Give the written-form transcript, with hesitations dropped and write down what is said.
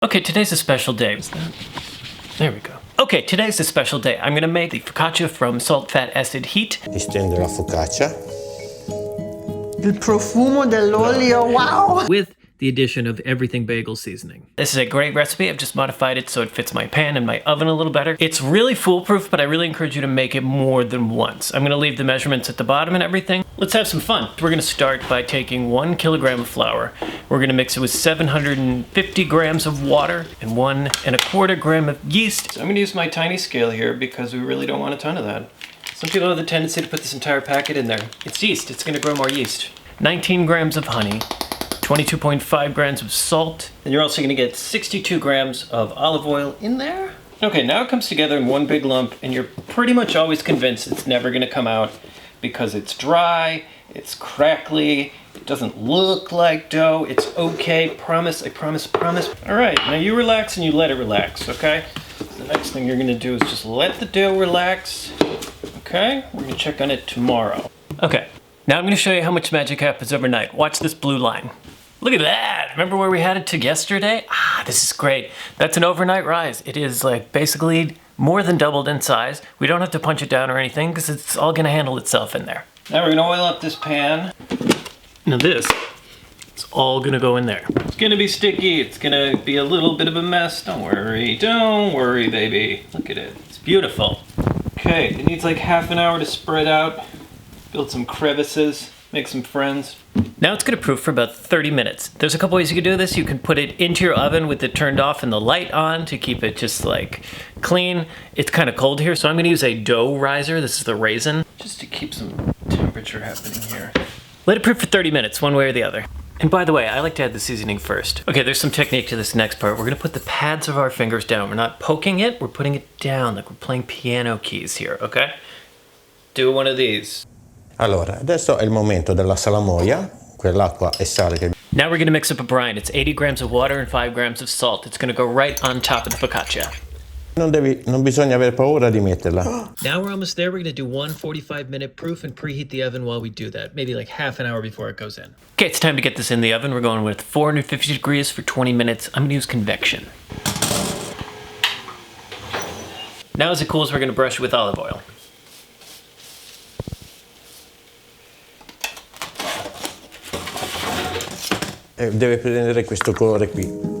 Okay, today's a special day. There we go. Okay, today's a special day. I'm gonna make the focaccia from salt, fat, acid, heat. Distendo la focaccia. Il profumo dell'olio, wow! With the addition of everything bagel seasoning. This is a great recipe. I've just modified it so it fits my pan and my oven a little better. It's really foolproof, but I really encourage you to make it more than once. I'm gonna leave the measurements at the bottom and everything. Let's have some fun. We're gonna start by taking 1 kilogram of flour. We're gonna mix it with 750 grams of water and 1 1/4 gram of yeast. So I'm gonna use my tiny scale here because we really don't want a ton of that. Some people have the tendency to put this entire packet in there. It's yeast, it's gonna grow more yeast. 19 grams of honey, 22.5 grams of salt, and you're also gonna get 62 grams of olive oil in there. Okay, now it comes together in one big lump, and you're pretty much always convinced it's never gonna come out because it's dry, it's crackly, it doesn't look like dough. It's okay, promise, I promise, promise. All right, now you relax and you let it relax, okay? The next thing you're gonna do is just let the dough relax, okay? We're gonna check on it tomorrow. Okay, now I'm gonna show you how much magic happens overnight. Watch this blue line. Look at that! Remember where we had it to yesterday? Ah, this is great. That's an overnight rise. It is like basically more than doubled in size. We don't have to punch it down or anything because it's all gonna handle itself in there. Now we're gonna oil up this pan. Now this, it's all gonna go in there. It's gonna be sticky. It's gonna be a little bit of a mess. Don't worry, baby. Look at it, it's beautiful. Okay, it needs like half an hour to spread out, build some crevices, make some friends. Now it's gonna proof for about 30 minutes. There's a couple ways you can do this. You can put it into your oven with it turned off and the light on to keep it just like clean. It's kind of cold here, so I'm gonna use a dough riser. This is the raisin, just to keep some temperature happening here. Let it proof for 30 minutes, one way or the other. And by the way, I like to add the seasoning first. Okay, there's some technique to this next part. We're gonna put the pads of our fingers down. We're not poking it, we're putting it down like we're playing piano keys here, okay? Do one of these. Allora, adesso è il momento della salamoia, quell'acqua e sale che... Now we're gonna mix up a brine. It's 80 grams of water and 5 grams of salt. It's gonna go right on top of the focaccia. Non bisogna avere paura di metterla. Now we're almost there. We're gonna do one 45-minute proof and preheat the oven while we do that. Maybe like half an hour before it goes in. Okay, it's time to get this in the oven. We're going with 450 degrees for 20 minutes. I'm gonna use convection. Now as it cools, we're gonna brush it with olive oil. Deve prendere questo colore qui.